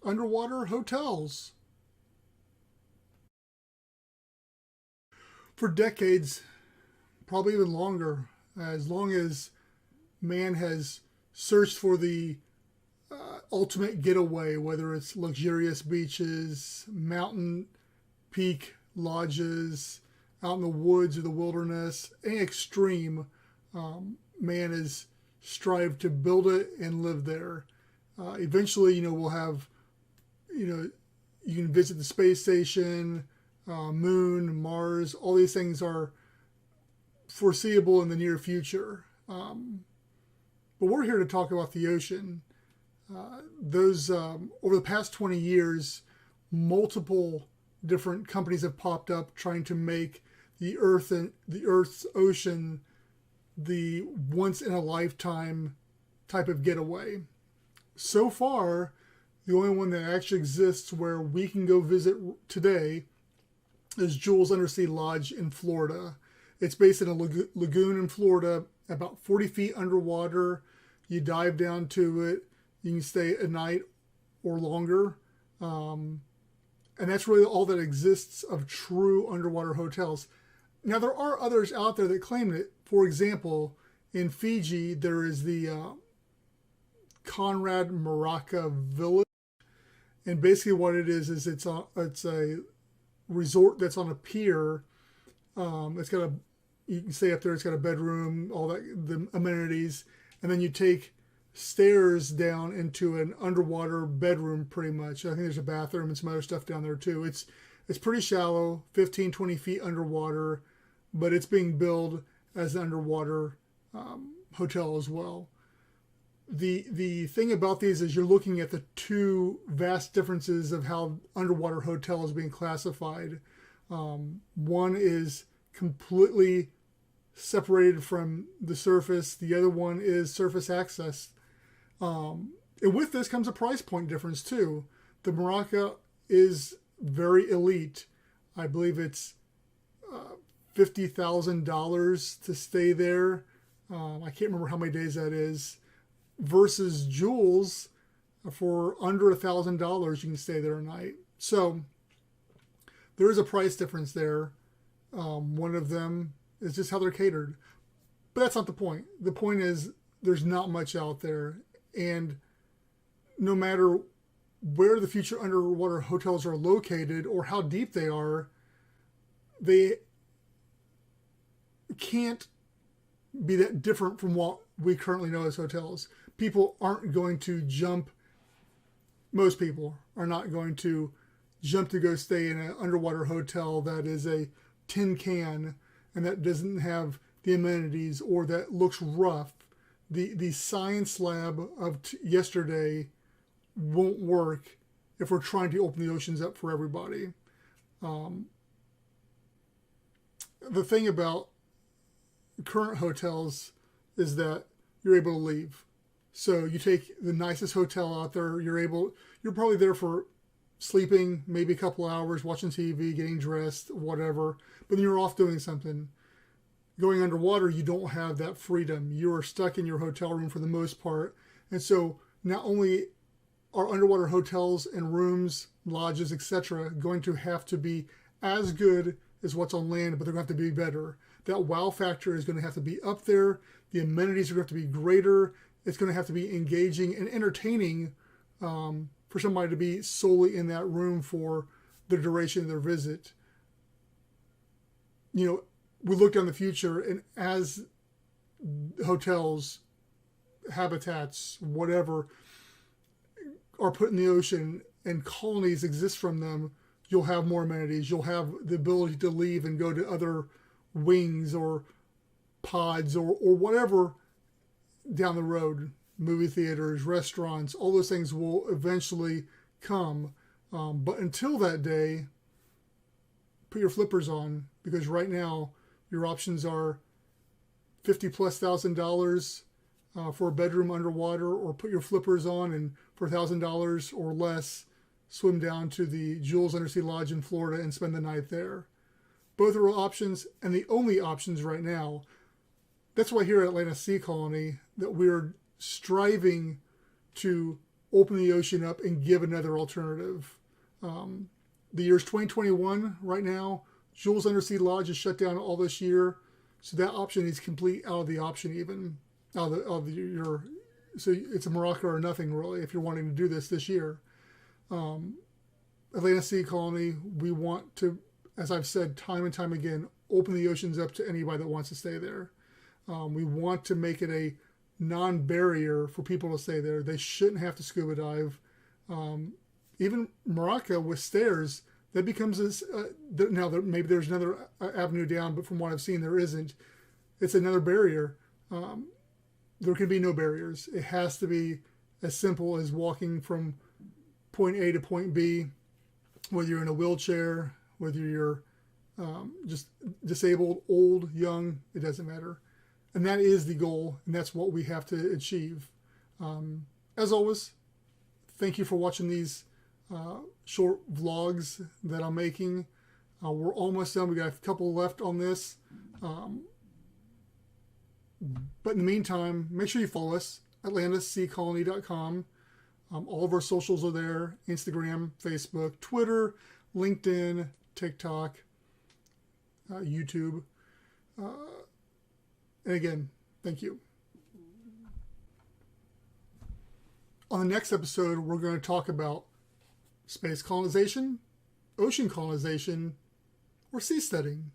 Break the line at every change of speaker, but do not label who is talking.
underwater hotels. For decades, probably even longer, as long as man has searched for the ultimate getaway, whether it's luxurious beaches, mountain peak lodges, out in the woods or the wilderness, any extreme, man has strived to build it and live there. Eventually, we'll have, you can visit the space station, moon, Mars. All these things are foreseeable in the near future. But we're here to talk about the ocean. Those over the past 20 years, multiple different companies have popped up trying to make the Earth and the Earth's ocean the once in a lifetime type of getaway. So far, the only one that actually exists where we can go visit today is Jules Undersea Lodge in Florida. It's based in a lagoon in Florida, about 40 feet underwater. You dive down to it. You can stay a night or longer. And that's really all that exists of true underwater hotels. Now, there are others out there that claim it. For example, in Fiji, there is the Conrad Maraca Village. And basically what it is it's a resort that's on a pier. It's got you can stay up there. It's got a bedroom, all that, the amenities. And then you take stairs down into an underwater bedroom pretty much. I think there's a bathroom and some other stuff down there too. It's pretty shallow, 15, 20 feet underwater, but it's being billed as an underwater hotel as well. The thing about these is you're looking at the two vast differences of how underwater hotel is being classified. One is completely separated from the surface. The other one is surface access. And with this comes a price point difference too. The Maraca is very elite. I believe it's $50,000 to stay there. I can't remember how many days that is. Versus Jules, for under $1,000, you can stay there a night. So there is a price difference there. One of them is just how they're catered. But that's not the point. The point is there's not much out there. And no matter where the future underwater hotels are located or how deep they are, they can't be that different from what we currently know as hotels. People aren't going to jump, most people are not going to jump to go stay in an underwater hotel that is a tin can and that doesn't have the amenities or that looks rough. The science lab of yesterday won't work if we're trying to open the oceans up for everybody. The thing about current hotels is that you're able to leave. So you take the nicest hotel out there, you're probably there for sleeping, maybe a couple hours, watching TV, getting dressed, whatever, but then you're off doing something. Going underwater, you don't have that freedom. You are stuck in your hotel room for the most part. And so not only are underwater hotels and rooms, lodges, etc. going to have to be as good as what's on land, but they're going to have to be better. That wow factor is going to have to be up there. The amenities are going to have to be greater. It's going to have to be engaging and entertaining for somebody to be solely in that room for the duration of their visit. We look down the future, and as hotels, habitats, whatever, are put in the ocean and colonies exist from them, you'll have more amenities. You'll have the ability to leave and go to other wings or pods or whatever down the road. Movie theaters, restaurants, all those things will eventually come. But until that day, put your flippers on, because right now your options are $50,000+ for a bedroom underwater, or put your flippers on and for $1,000 or less swim down to the Jules Undersea Lodge in Florida and spend the night there. Both are options, and the only options right now. That's why here at Atlantis Sea Colony that we're striving to open the ocean up and give another alternative. The year's 2021 right now. Jules Undersea Lodge is shut down all this year, so that option is complete out of the option even. So it's a Morocco or nothing really if you're wanting to do this year. Atlantis Sea Colony, we want to, as I've said time and time again, open the oceans up to anybody that wants to stay there. We want to make it a non-barrier for people to stay there. They shouldn't have to scuba dive. Even Morocco with stairs, that becomes this. Now, maybe there's another avenue down, but from what I've seen, there isn't. It's another barrier. There can be no barriers. It has to be as simple as walking from point A to point B, whether you're in a wheelchair, whether you're just disabled, old, young, it doesn't matter. And that is the goal, and that's what we have to achieve. As always, thank you for watching these short vlogs that I'm making. We're almost done. We got a couple left on this. But in the meantime, make sure you follow us, AtlantisSeaColony.com. All of our socials are there: Instagram, Facebook, Twitter, LinkedIn, TikTok, YouTube. And again, thank you. On the next episode, we're going to talk about space colonization, ocean colonization, or seasteading.